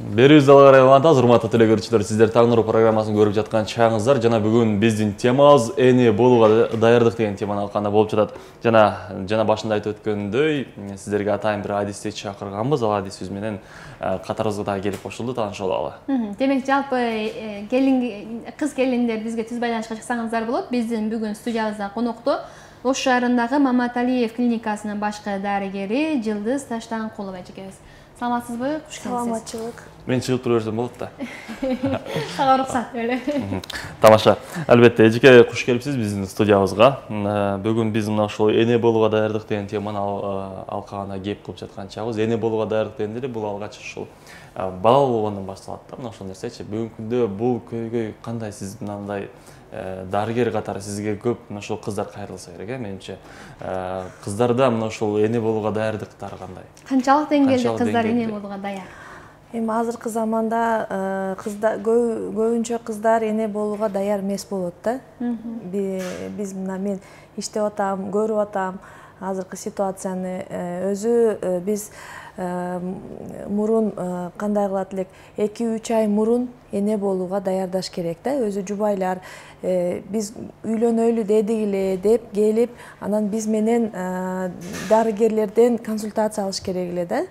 Берүүбүз дагы карайбыз, урматтуу телекөрүүчүлөр, сиздер Таң нуру программасын көрүп жаткан чагыңыздар. Жана бүгүн биздин темабыз эне болууга даярдык деген теманы алканда болуп жатат. Жана башында айтып өткөндөй, сиздерге атайын бир адисти чакырганбыз. Ал адисибиз менен катарыбызга дагы келип кошулду, таанышып алалы. Демек, жалпы кыз келиндер бизге түз байланышка чыксаңыздар болот. Биздин бүгүн студиябызда конокто Ош шаарындагы Маматалиев клиникасынын башкы дарыгери Жылдыз Таштанкулова эжекебиз. Саламатсызбы? Куш келипсиз. Саламатчылык. Мен чыгып тура берсем болот да. Сага уруксат эле. Тамаша. Албетте, эжеке куш келипсиз биздин студиябызга. Бүгүн биз мына ушул эне болууга даярдык деген теманы алкагына кеп кылып жаткан чагыбыз. Эне болууга даярдык дегенде эле бул алгач ушул бала болгондон башталат да, мына ошол нерсечи. Бүгүнкү күндө бул көйгөй кандай, сиз мындай дарыгер катары сизге көп мына ушул кыздар кайрылса керек, менимче. Кыздарда мына ушул эне болууга даярдыктар кандай? Канчалык деңгээлде кыздар эне болууга даяр? Эми азыркы заманда көбүнчө кыздар эне болууга даяр эмес болот да. Биз мен иштеп атам, көрүп атам азыркы ситуацияны. Өзү биз мурун кандай кылат элек, 2-3 ай мурун эне болууга даярдаш керек да. Өзү жубайлар биз үйлөнөлү дедик эле деп келип, анан биз менен дарыгерлерден консультация алыш керек эле да.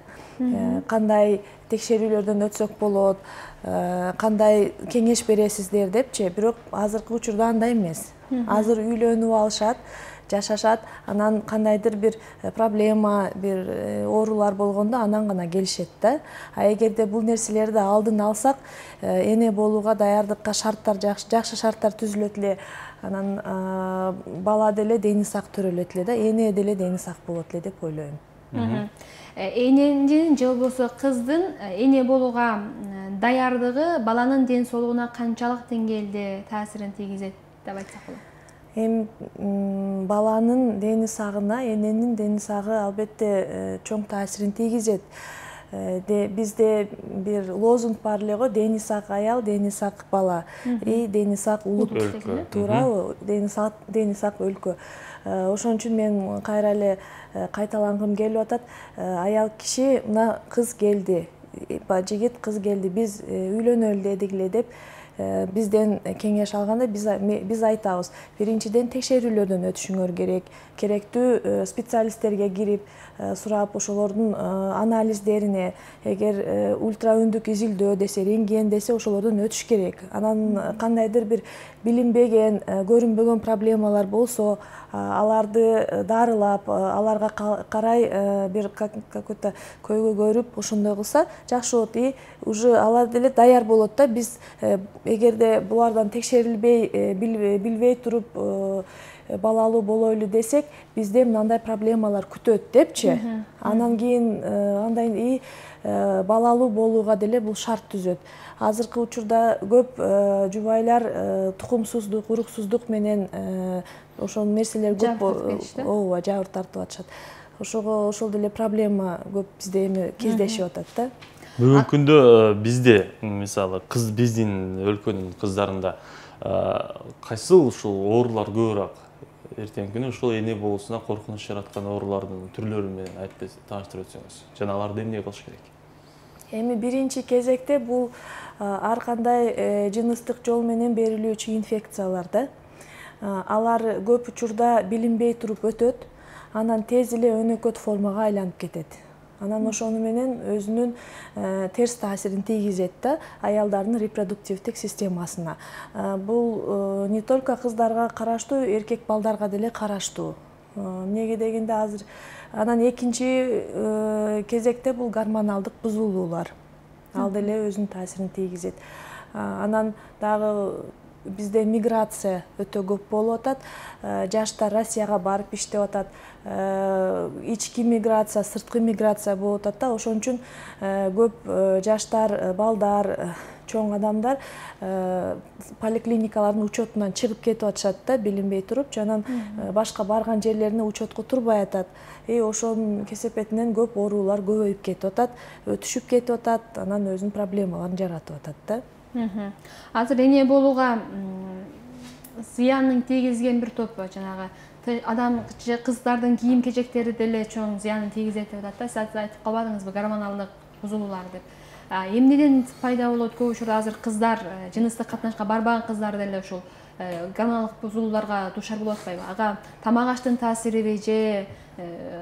Кандай текшерүүлөрдөн өтсөк болот, кандай кеңеш бересиздер депчи. Бирок азыркы учурда андай эмес. Азыр үйлөнүп алышат, жашашат, анан кандайдыр бир проблема, бир оорулар болгондо анан гана келишет да. А эгерде бул нерселерди алдын алсак, эне болууга даярдыкка жакшы шарттар түзүлөт эле. Анан бала деле дени сак төрөлөт эле да, эне деле дени сак болот эле деп ойлойм. Эненин же болбосо кыздын эне болууга даярдыгы баланын ден соолугуна канчалык деңгээлде таасирин тийгизет деп айтсак болот? Эми баланын дени сагына эненин дени сагы албетте чоң таасирин тийгизет. Бизде бир лозунг бар эле го, дени сак аял, дени сак бала, дени сак улут, туурабы? Дени сак өлкө. Ошон үчүн мен кайра эле кайталангым келип атат. Аял киши мына кыз келди, жигит кыз келди, биз үйлөнөлү дедик эле деп бизден кеңеш алганда биз айтабыз. Биринчиден текшерүүлөрдөн өтүшүңөр керек. Керектүү специалисттерге кирип, сурап, ошолордун анализдерине, эгер ультраүндүк изилдөө десе, рентген десе, ошолордон өтүш керек. Анан кандайдыр бир билинбеген, көрүнбөгөн проблемалар болсо, аларды дарылап, аларга карай бир какой-то көйгөй көрүп, ошондой кылса жакшы болот. Уже алар деле даяр болот да. Биз эгерде булардан текшерилбей, билбей туруп балалуу болойлу десек, бизде мындай проблемалар күтөт депчи. Анан кийин андай балалуу болууга деле бул шарт түзөт. Азыркы учурда көп жубайлар тукумсуздук, уруксуздук менен ошол нерселер көп ооба жабыр тартып атышат. Ошол деле проблема көп бизде эми кездешип атат да. Бүгүнкү күндө бизде, мисалы, биздин өлкөнүн кыздарында кайсыл ушул оорулар көбүрөөк? Эртеңки күнү ушул эне болуусуна коркунуч жараткан оорулардын түрлөрү менен айтып тааныштырып өтсөңүз. Жана аларды эмне кылыш керек? Эми биринчи кезекте бул ар кандай жыныстык жол менен берилүүчү инфекциялар да. Алар көп учурда билинбей туруп өтөт, анан тез эле өнөкөт формага айланып кетет. Анан ошону менен өзүнүн терс таасирин тийгизет да аялдардын репродуктивдик системасына. Бул не только кыздарга караштуу, эркек балдарга деле караштуу. Эмнеге дегенде азыр анан экинчи кезекте бул гормоналдык бузулуулар. Ал деле өзүнүн таасирин тийгизет. Анан дагы бизде миграция өтө көп болуп атат. Жаштар Россияга барып иштеп атат. Ички миграция, сырткы миграция болуп атат да. Ошон үчүн көп жаштар, балдар, чоң адамдар поликлиникалардын учетунан чыгып кетип атышат да, билинбей туруп. Анан башка барган жерлерине учетко турбай атат. Ошонун кесепетинен көп оорулар көбөйүп кетип атат, өтүшүп кетип атат, анан өзүнүн проблемаларын жаратып атат да. Азыр эне болууга зыянын тийгизген бир топ жанагы адам кыздардын кийим-кечектери деле чоң зыянын тийгизет деп атат да. Сиз айтып калбадыңызбы, гормоналдык бузулуулар деп. эмнеден пайда болот? Көп учурда азыр кыздар, жыныстык катнашка барбаган кыздар деле ушул гормоналдык бузулууларга дуушар болуп атпайбы? Ага тамак аштын таасириби же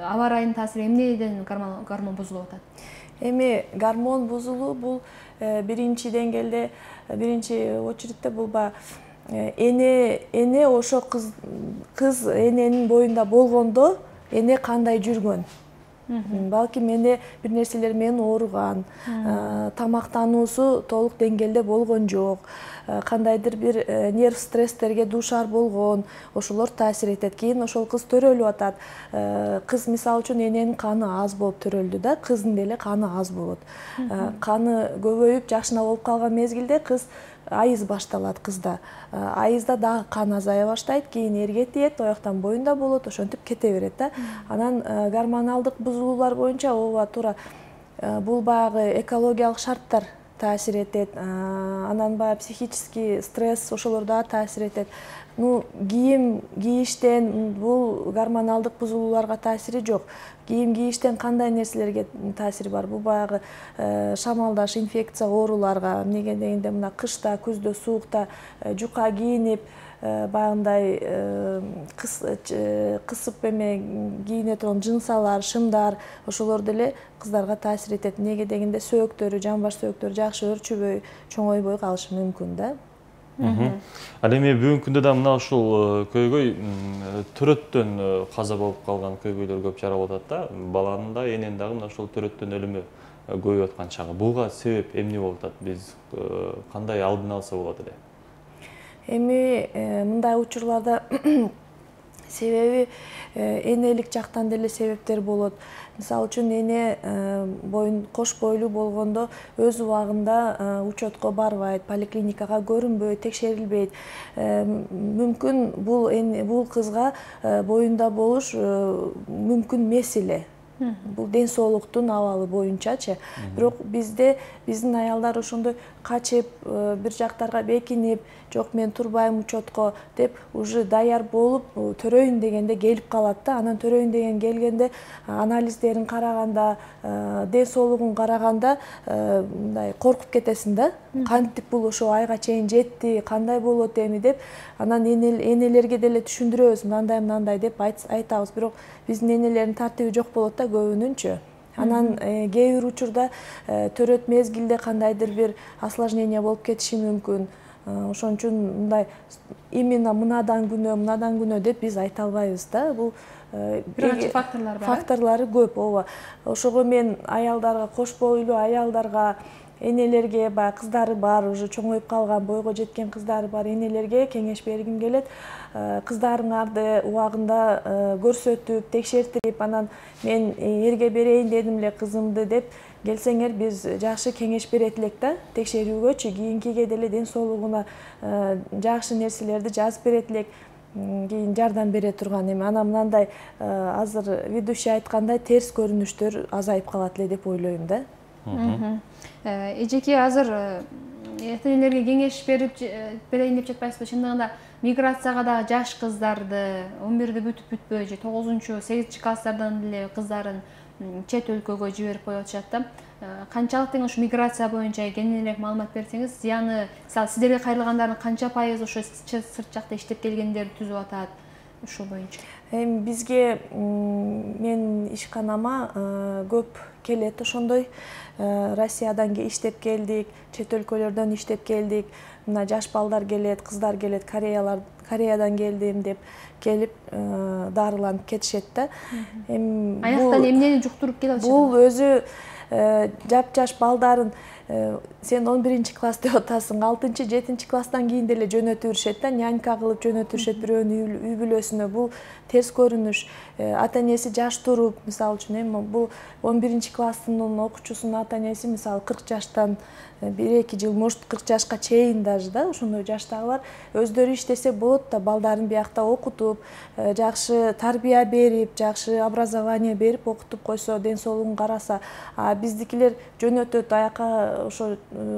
аба ырайынын таасири, эмнеден гормон бузулуп атат? Эми гормон бузулуу бул биринчи деңгээлде, биринчи очередте бул эне ошо кыз эненин боюнда болгондо эне кандай жүргөн, балким эне бир нерселер менен ооруган, тамактануусу толук деңгээлде болгон жок, кандайдыр бир нерв стресстерге дуушар болгон, ошолор таасир этет. Кийин ошол кыз төрөлүп атат. Кыз мисалы үчүн эненин каны аз болуп төрөлдү да, кыздын деле каны аз болот. Каны көбөйүп жакшына болуп калган мезгилде кыз айыз башталат кызда. Айызда дагы кан азая баштайт, кийин эрге тиет, ояктан боюнда болот, ошентип кете берет да. Анан гормоналдык бузулуулар боюнча ооба туура бул баягы экологиялык шарттар таасир этет, анан баягы психический стресс ошолор дагы таасир этет. Кийим кийиштен бул гормоналдык бузулууларга таасири жок. Кийим кийиштен кандай нерселерге таасири бар? Бул баягы шамалдаш инфекция ооруларга, эмнеге дегенде мына кышта, күздө, суукта жука кийинип, баягындай кысып кийине турган жынсалар, шымдар, ошолор деле кыздарга таасир этет. Эмнеге дегенде сөөктөрү, жамбаш сөөктөрү жакшы өрчүбөй, чоңойбой калышы мүмкүн да. Ал эми бүгүнкү күндө да мына ушул көйгөй төрөттөн каза болуп калган көйгөйлөр көп жаралып атат да. Баланын да, эненин дагы мына ушул төрөттөн өлүмү көбөйүп аткан чагы. Буга себеп эмне болуп атат? Биз кандай алдын алса болот эле? Эми мындай учурларда себеби энелик жактан деле себептер болот. Мисалы үчүн эне кош бойлуу болгондо өз убагында учетко барбайт, поликлиникага көрүнбөйт, текшерилбейт. Мүмкүн бул кызга боюнда болуш мүмкүн эмес эле. Бул ден соолуктун абалы боюнчачы. Бирок биздин аялдар ошондой качып, бир жактарга бекинип, жок мен турбайм учетко деп уже даяр болуп төрөйүн дегенде келип калат да. Анан төрөйүн деген келгенде анализдерин караганда, ден соолугун караганда мындай коркуп кетесиң да. Кантип бул ошо айга чейин жетти, кандай болот эми деп. Анан энелерге деле түшүндүрөбүз, мындай деп айтабыз. Бирок биздин энелердин тартиби жок болот да көбүнүнчө. Анан кээ бир учурда төрөт мезгилде кандайдыр бир осложнение болуп кетиши мүмкүн. Ошон үчүн мындай именно мынадан күнөө деп биз айта албайбыз да. Бул бир канча факторлор бар. Факторлору көп, ооба. Ошого мен аялдарга, кош бойлуу аялдарга, энелерге, баягы кыздары бар, уже чоңоюп калган, бойго жеткен кыздары бар энелерге кеңеш бергим келет. Кыздарыңарды убагында көрсөтүп, текшертирип, анан мен эрге берейин дедим эле кызымды деп келсеңер, биз жакшы кеңеш берет элек да, текшерүүгөчү, кийинкиге деле ден соолугуна жакшы нерселерди жазып берет элек, кийин жардам бере турган. Эми анан мындай азыр ведущий айткандай терс көрүнүштөр азайып калат эле деп ойлойм да. Эжеке азыр эртеңелерге кеңеш берейин деп жатпайсызбы? Чындыгында миграцияга дагы жаш кыздарды 11-ди бүтүп-бүтпөй же 9-8 класстардан деле кыздарын чет өлкөгө жиберип коюп атышат да. Канчалык тең ушу миграция боюнча кеңирээк маалымат берсеңиз, зыяны, мисалы сиздерге кайрылгандардын канча пайызы ошо сырт жакта иштеп келгендер түзүп атат ушул боюнча? Эми бизге мен ишканама көп келет ошондой. Россиядан иштеп келдик, чет өлкөлөрдөн иштеп келдик. Мына жаш балдар келет, кыздар келет, Кореядан келдим деп келип дарыланып кетишет да. Аяктан эмнени жуктуруп келип атышат? Бул өзү жап-жаш балдарын сен 11-ci класс деп атасың, 6-7 класстан кийин деле жөнөтүп беришет да, нянька кылып жөнөтүп беришет бирөөнүн үй бүлөсүнө. Бул терс көрүнүш. Ата-энеси жаш туруп, мисалы үчүн эми бул 11-ci класстын окуучусунун ата-энеси мисалы 40 жаштан 1-2 жыл, может 40 жашка чейин даже да, ошондой жаштагылар өздөрү иштесе болот да, балдарын биякта окутуп, жакшы тарбия берип, жакшы образование берип окутуп койсо, ден соолугун караса, биздикилер жөнөтөт аяка ошо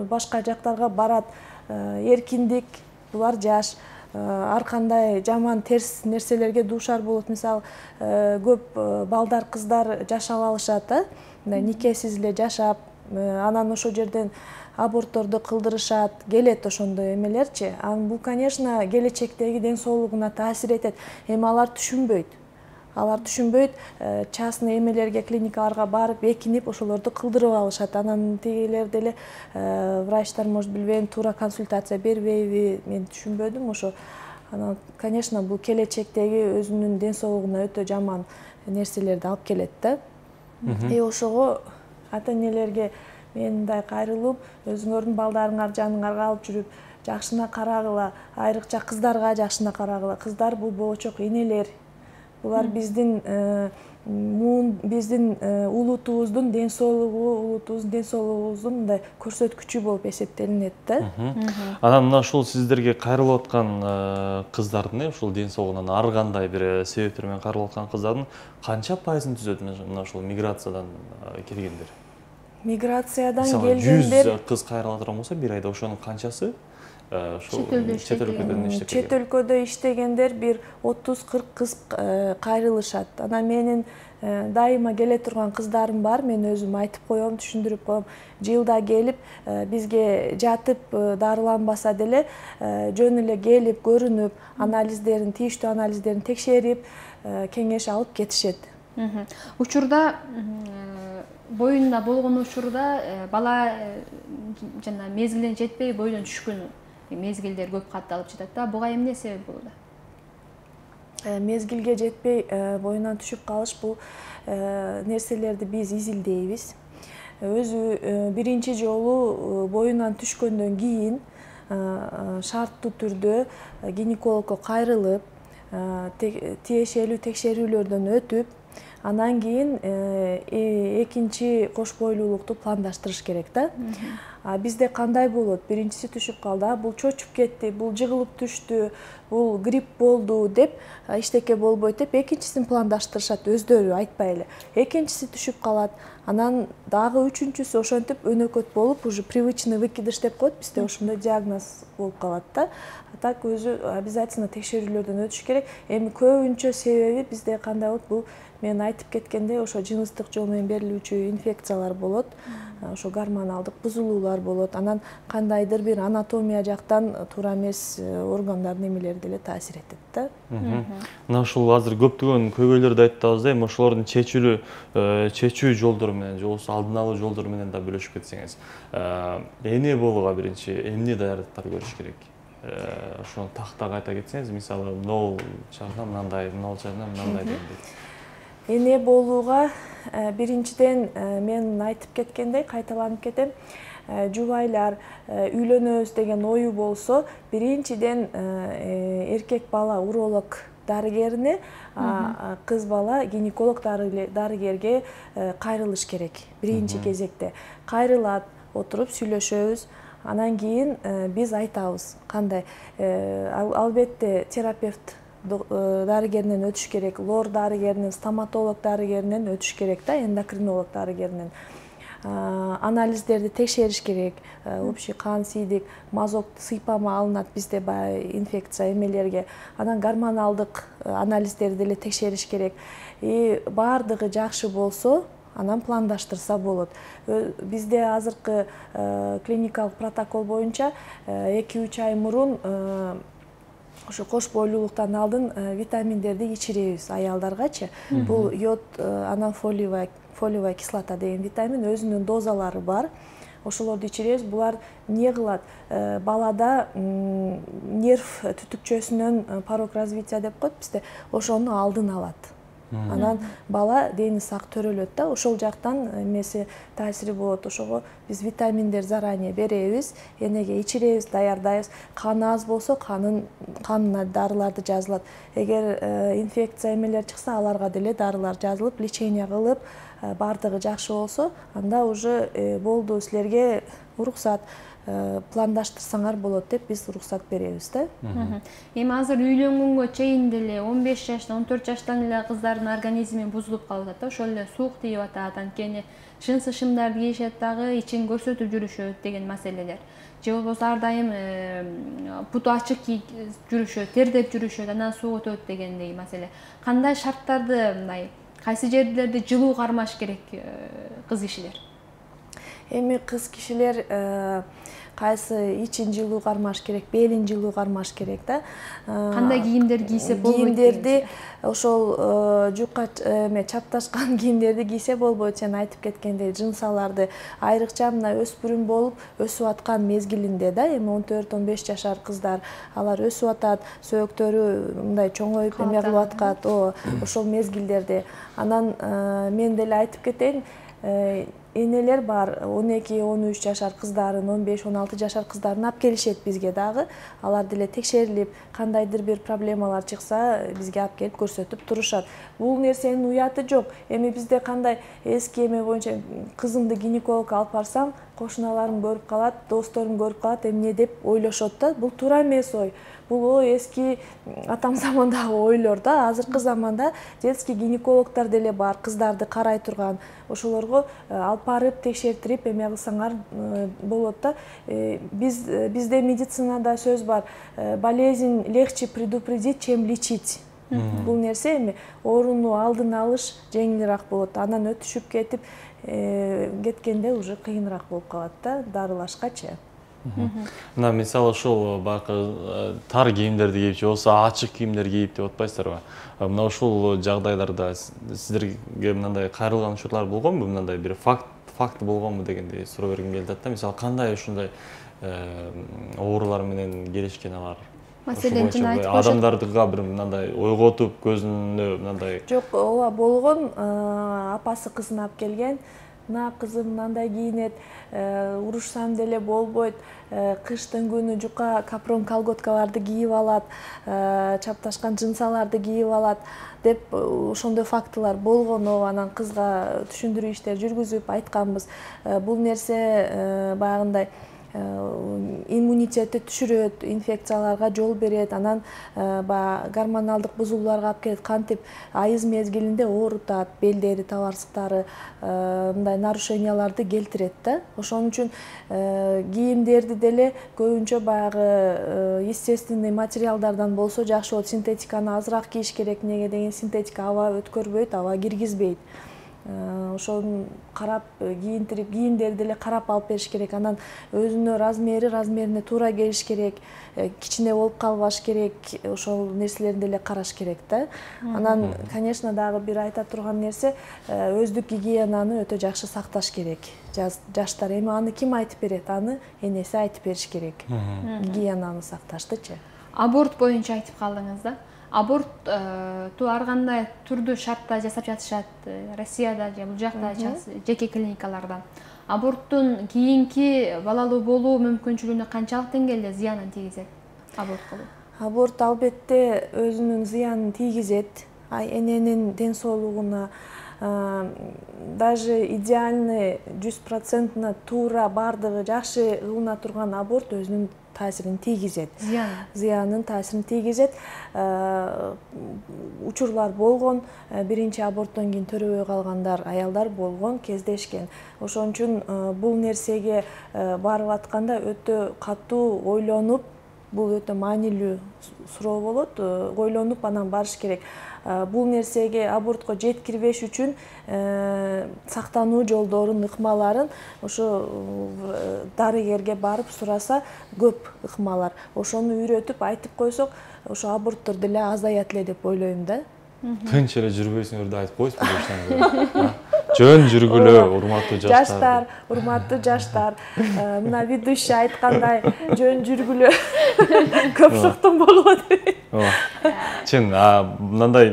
башка жактарга барат, эркиндик, булар жаш, ар кандай жаман терс нерселерге дуушар болот. Мисалы, көп балдар, кыздар жашап алышат да, никесиз эле жашап, анан ошол жерден абортторду кылдырышат, келет ошондой эмелерчи. Анан бул, конечно, келечектеги ден соолугуна таасир этет. Эми алар түшүнбөйт. Частный эмелерге, клиникаларга барып экинип ошолорду кылдырып алышат. Анан тигилер деле врачтар, может, билбейм, туура консультация бербейби, мен түшүнбөдүм ошо. Анан, конечно, бул келечектеги өзүнүн ден соолугуна өтө жаман нерселерди алып келет да. Ошого ата-энелерге мен мындай кайрылып, өзүңөрдүн балдарыңар жаныңарга алып жүрүп, жакшына карагыла, айрыкча кыздарга жакшына карагыла. Кыздар бул болочок энелер. Булар биздин улутубуздун ден соолугубуздун мындай көрсөткүчү болуп эсептелинет да. Анан мына ушул сиздерге кайрылып аткан кыздардын, ушул ден соолугунан ар кандай бир себептер менен кайрылып аткан кыздардын канча пайызын түзөт мына ушул миграциядан келгендер? Миграциядан келгендер 100 кыз кайрыла турган болсо бир айда ошонун канчасы чет өлкөдө иштегендер бир 30-40 кыз кайрылышат. Анан менин дайыма келе турган кыздарым бар, мен өзүм айтып коем, түшүндүрүп коем. Жылда келип бизге жатып дарыланбаса деле жөн эле келип көрүнүп, анализдерин, тийиштүү анализдерин текшерип, кеңеш алып кетишет. Учурда боюнда болгон учурда бала жана мезгилине жетпей бойдон түшкөн мезгилдер көп катталып жатат да. Буга эмне себеп болот? Мезгилге жетпей боюнан түшүп калыш, бул нерселерди биз изилдейбиз. Өзү биринчи жолу боюнан түшкөндөн кийин шарттуу түрдө гинекологко кайрылып, тиешелүү текшерүүлөрдөн өтүп, анан кийин экинчи кош бойлуулукту пландаштырыш керек да. Бизде кандай болот? Биринчиси түшүп калды, бул чочуп кетти, бул жыгылып түштү, бул грипп болду деп, иштеке болбойт деп экинчисин пландаштырышат, өздөрү айтпай эле. Экинчиси түшүп калат, анан дагы үчүнчүсү ошентип өнөкөт болуп, уже привычный выкидыш деп коет, бизде ошондой диагноз болуп калат да. Так өзү обязательно текшерүүлөрдөн өтүш керек. Эми көбүнчө себеби бизде кандай болот? Бул мен айтып кеткендей, ошо жыныстык жол менен берилүүчү инфекциялар болот, ошо гормоналдык бузулуулар болот. Анан кандайдыр бир анатомия жактан туура эмес органдардын эмелери деле таасир этет да. Мына ушул азыр көптөгөн көйгөйлөрдү айттыңыз да, эми ошолордун чечүү жолдору менен, же болбосо алдын алуу жолдору менен да бөлүшүп кетсеңиз. Эне болууга биринчи эмне даярдыктар көрүш керек? Ошону такта кайта кетсеңиз, мисалы, нол чагына мындай, нол чагына мындай дегендей. Эне болууга биринчиден мен айтып кеткендей, кайталанып кетем, жубайлар үйлөнөбүз деген ою болсо, биринчиден эркек бала уролог дарыгерине, кыз бала гинеколог дарыгерге кайрылыш керек. Биринчи кезекте кайрылат, отуруп сүйлөшөбүз. Анан кийин биз айтабыз кандай. Албетте терапевт дарыгеринен өтүш керек, лор дарыгеринен, стоматолог дарыгеринен өтүш керек да, эндокринолог дарыгеринен. Анализдерди текшериш керек, общий кан, сийдик, мазок сыйпама алынат бизде баягы инфекция эмелерге. Анан гормоналдык анализдерди деле текшериш керек. Баардыгы жакшы болсо, анан пландаштырса болот. Бизде азыркы клиникалык протокол боюнча 2-3 ай мурун ошо кош бойлуулуктан алдын витаминдерди ичиребиз аялдаргачы. Бул йод, анан фолиевая кислота деген витамин, өзүнүн дозалары бар. Ошолорду ичиребиз. Булар эмне кылат? Балада нерв түтүкчөсүнөн порог развития деп коет бизде, ошону алдын алат. Анан бала дени сак төрөлөт да, ошол жактан эмеси таасири болот. Ошого биз витаминдер заранее беребиз, энеге ичиребиз, даярдайбыз. Каны аз болсо канына дарыларды жазылат. Эгер инфекция эмелер чыкса, аларга деле дарылар жазылып, лечение кылып, баардыгы жакшы болсо, анда уже болду, силерге уруксат, пландаштырсаңар болот деп биз уруксат беребиз да. Эми азыр үйлөнгөнгө чейин деле 15 жаштан 14 жаштан эле кыздардын организми бузулуп калып атат да, ошол эле суук тийип атат, анткени жынсы шымдарды кийишет дагы, ичин көрсөтүп жүрүшөт деген маселелер. Же болбосо ар дайым буту ачык жүрүшөт, тердеп жүрүшөт, анан суук өтөт дегендей маселе. Кандай шарттарды, мындай кайсы жерлерде жылуу кармаш керек кыз кишилер? Эми кыз кишилер кайсы ичин жылуу кармаш керек, белин жылуу кармаш керек да. Кандай кийимдер кийсе болбойт? Кийимдерди ошол жукка чапташкан кийимдерди кийсе болбойт. Сен айтып кеткендей, жынсаларды, айрыкча мына өспүрүм болуп өсүп аткан мезгилинде да, эми 14-15 жашар кыздар, алар өсүп атат, сөөктөрү мындай чоңоюп эме кылып аткат, ошол мезгилдерде. Анан мен деле айтып кетейин, энелер бар, 12-13 жашар кыздарын, 15-16 жашар кыздарын алып келишет бизге дагы. Алар деле текшерилип, кандайдыр бир проблемалар чыкса, бизге алып келип көрсөтүп турушат. Бул нерсенин уяты жок. Эми бизде кандай эски эме боюнча кызымды гинекологко алып барсам, кошуналарым көрүп калат, досторум көрүп калат, эмне деп ойлошот да. Бул туура эмес ой. Бул эски атам замандагы ойлор да. Азыркы заманда детский гинекологдор деле бар, кыздарды карай турган. Ошолорго алып барып текшертирип эме кылсаңар болот да. Бизде медицинада сөз бар. Болезнь легче предупредить, чем лечить. Бул нерсе эми ооруну алдын алыш жеңилирээк болот. Анан өтүшүп кетип кеткенде уже кыйыныраак болуп калат да, дарылашкачы. Мына мисалы ушул баягы тар кийимдерди кийип же болбосо ачык кийимдер кийип деп атпайсыздарбы? Мына ушул жагдайларда сиздерге мындай кайрылган учурлар болгонбу? Мындай бир факт болгонбу дегенди суроо бергим келип атат да. Мисалы кандай ушундай оорулар менен келишкен алар? Маселен жана айтып коюшат. Адамдардыга бир мындай ойготуп, көзүнө мындай. Жок, ооба болгон, апасы кызын алып келген. Мына кызым мындай кийинет, урушсам деле болбойт, кыштын күнү жука капрон колготкаларды кийип алат, чапташкан жынсаларды кийип алат деп ошондой фактылар болгон. Анан кызга түшүндүрүү иштер жүргүзүп айтканбыз. Бул нерсе баягындай иммунитетти түшүрөт, инфекцияларга жол берет, анан гормоналдык бузулууларга алып келет. Кантип айыз мезгилинде оорутат, белдери, табарсыктары мындай нарушенияларды келтирет да. Ошон үчүн кийимдерди деле көбүнчө баягы естественный материалдардан болсо жакшы болот. Синтетиканы азыраак кийиш керек. Неге деген синтетика аба өткөрбөйт, аба киргизбейт. Ошону карап кийинтирип, кийимдерди деле карап алып бериш керек. Анан өзүнө размерине туура келиш керек, кичине болуп калбаш керек. Ошол нерселерди деле караш керек да. Анан, конечно, дагы бир айта турган нерсе, өздүк гигиенаны өтө жакшы сакташ керек. Жаштар эми аны ким айтып берет? Аны энеси айтып бериш керек. Гигиенаны сакташтычы. Аборт боюнча айтып калдыңыз да. Аборт ар кандай түрдүү шартта жасап жатышат Россияда же бул жакта жеке клиникаларда. Аборттун кийинки балалуу болуу мүмкүнчүлүгүнө канчалык деңгээлде зыянын тийгизет аборт кылуу? Аборт албетте өзүнүн зыянын тийгизет. Эненин ден соолугуна даже идеальный 100% туура бардыгы жакшы кылына турган аборт өзүнүн таасирин тийгизет. Зыянын таасирин тийгизет. Учурлар болгон, биринчи аборттон кийин төрөбөй калгандар, аялдар болгон, кездешкен. Ошон үчүн бул нерсеге барып атканда өтө катуу ойлонуп, бул өтө маанилүү суроо болот, ойлонуп анан барыш керек. Бул нерсеге абортко жеткирбеш үчүн сактануу жолдорун, ыкмаларын ошо дарыгерге барып сураса көп ыкмалар. Ошону үйрөтүп айтып койсок, ошо аборттор деле азаят эле деп ойлойм да. Тынч эле жүрбөйсүңөр да айтып коесузбу? Жөн жүргүлө, урматтуу жаштар. Урматтуу жаштар. Мына ведущий айткандай, жөн жүргүлө. Көп суктун болго деп. Чын, мындай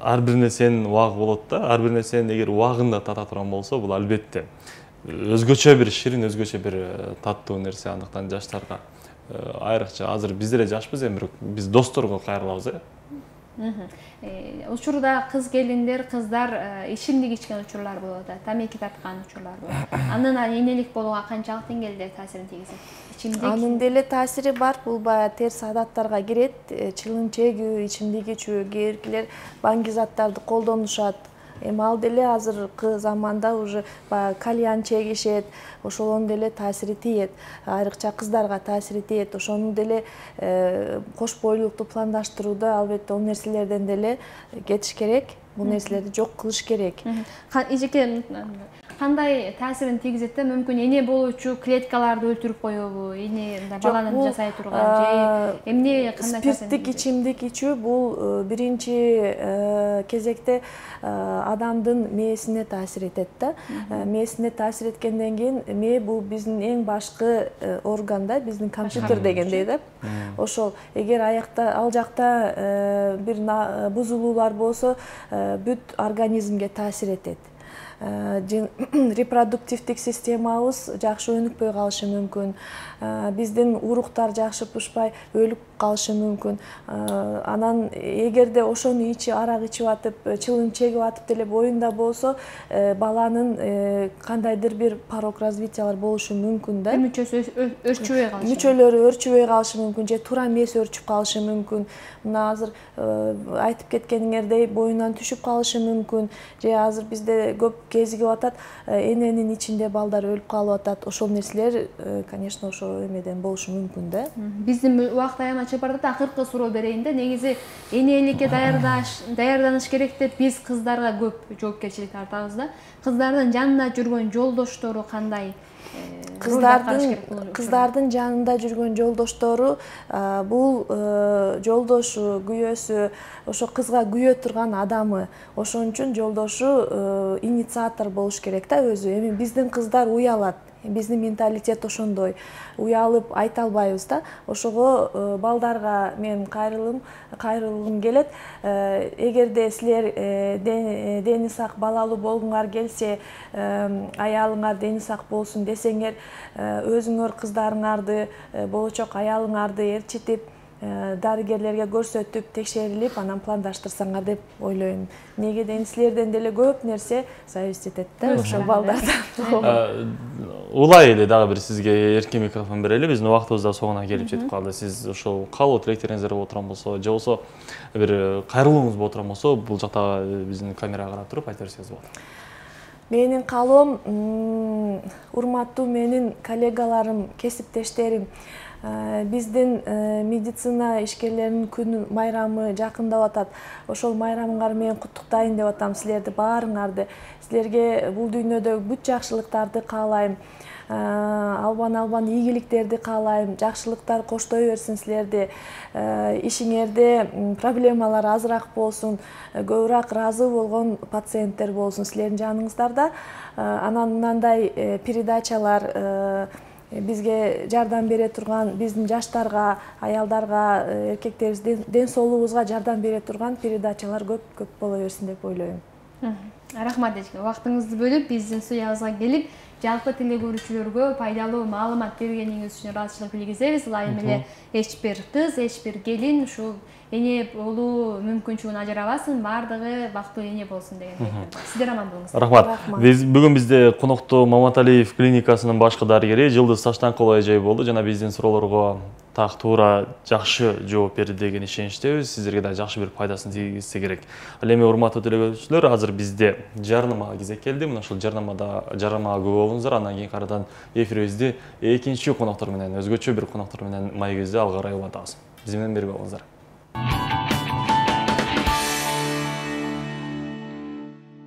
ар бир нерсенин убагы болот да. Ар бир нерсенин эгер убагында тата турган болсо, бул албетте өзгөчө бир ширин, өзгөчө бир таттуу нерсе. Андыктан жаштарга айрыкча азыр биз деле жашпыз, эми биз досторго кайрылабыз, Учурда кыз келиндер, кыздар ичимдик ичкен учурлар болот, тамеки тарткан учурлар болот. Анын энелик болууга канчалык деңгээлде таасирин тийгизет? Ичимдик анын деле таасири бар. Бул баягы терс адаттарга кирет. Чылым чегүү, ичимдик ичүү, кээ биркилер баңги заттарды колдонушат. Эми ал деле азыркы заманда уже баягы кальян чегишет, ошолордун деле таасири тиет. Айрыкча кыздарга таасири тиет. Ошону деле кош бойлуулукту пландаштырууда албетте ол нерселерден деле кетиш керек. Бул нерселерди жок кылыш керек. Эжеке кандай таасирин тийгизет да? Мүмкүн эне болуучу клеткаларды өлтүрүп коебу, эне баланы жасай турган же эмне кандай спирттик ичимдик ичүү бул биринчи кезекте адамдын мээсине таасир этет да. Мээсине таасир эткенден кийин мээ бул биздин эң башкы орган да, биздин компьютер дегендей да. Ошол эгер ал жакта бир бузулуулар болсо бүт организмге таасир этет. Репродуктивдик системабыз жакшы өнүкпөй калышы мүмкүн. Биздин уруктар жакшы пышпай өлүп калышы мүмкүн. Анан эгерде ошону арак ичип атып, чылым чегип атып деле боюнда болсо, баланын кандайдыр бир порок развитиялар болушу мүмкүн да. Мүчөсү өрчүбөй калышы. Мүчөлөрү өрчүбөй калышы мүмкүн, же туура эмес өрчүп калышы мүмкүн. Мына азыр айтып кеткениңердей боюнан түшүп калышы мүмкүн. Же азыр бизде көп кезигип атат, эненин ичинде балдар өлүп калып атат. Ошол нерселер, конечно, ошо эмеден болушу мүмкүн да. Биздин убакыт аяначы бардат, акыркы суроо берейин да. Негизи энеликке даярданыш керек деп биз кыздарга көп жоопкерчилик тартабыз да. Кыздардын жанында жүргөн жолдоштору кандай? Кыздардын жанында жүргөн жолдоштору бул жолдошу, күйөөсү, ошо кызга күйөө турган адамы. Ошон үчүн жолдошу инициатор болуш керек да өзү. Эми биздин кыздар уялат. Биздин менталитет ошондой. Уялып айта албайбыз да. Ошого балдарга мен кайрылгым келет. Эгерде силер дени сак балалуу болгуңар келсе, аялыңар дени сак болсун десеңер, өзүңөр кыздарыңарды, болочок аялыңарды ээрчитип, дарыгерлерге көрсөтүп, текшерилип, анан пландаштырсаңар деп ойлойм. Негеден силерден деле көп нерсе зависит этет да ошо балдардан. Улай эле дагы бир сизге эркин микрофон берели. Биздин убактыбыз да соңуна келип жетип калды. Сиз ошол каалоо тилектериңиздер боло турган болсо, же болсо бир кайрылууңуз боло турган болсо, бул жакта биздин камерага карап туруп айта берсеңиз болот. Менин каалоом, урматтуу менин коллегаларым, кесиптештерим, биздин медицина ишкерлеринин күнү майрамы жакындап атат. Ошол майрамыңар менен куттуктайын деп атам силерди баарыңарды. Силерге бул дүйнөдө бүт жакшылыктарды каалайм. Албан ийгиликтерди каалайм. Жакшылыктар коштой берсин силерди. Ишиңерде проблемалар азыраак болсун, көбүрөөк ыраазы болгон пациенттер болсун силердин жаныңыздарда. Анан мындай передачалар бизге жардам бере турган, биздин жаштарга, аялдарга, эркектерибиздин ден соолугубузга жардам бере турган передачалар көп боло берсин деп ойлойм. Рахмат эжке, убактыңызды бөлүп биздин студиябызга келип, жалпы теле көрүүчүлөргө пайдалуу маалымат бергениңиз үчүн ыраазычылык билгизебиз. Ылайым эле эч бир кыз, эч бир келин ушул эне болуу мүмкүнчүлүгүн ажырабасын, баардыгы бактылуу эне болсун деген тилектен. Сиздер аман болуңуздар. Рахмат. Бүгүн бизде коноктоо Маматалиев клиникасынын башкы дарыгери Жылдыз Таштанкулова эже болду жана биздин суроолорго так туура жакшы жооп берди деген ишеничтебиз. Сиздерге да жакшы бир пайдасын тийгизсе керек. Ал эми урматтуу теле көрүүчүлөр, азыр бизде жарнама кезек келди. Мына ушул жарнамага күбө болуңуздар. Андан кийин кайрадан эфирибизди экинчи коноктор менен, өзгөчө бир коноктор менен маегибизди алга карай улантабыз. Биз менен бирге болуңуздар.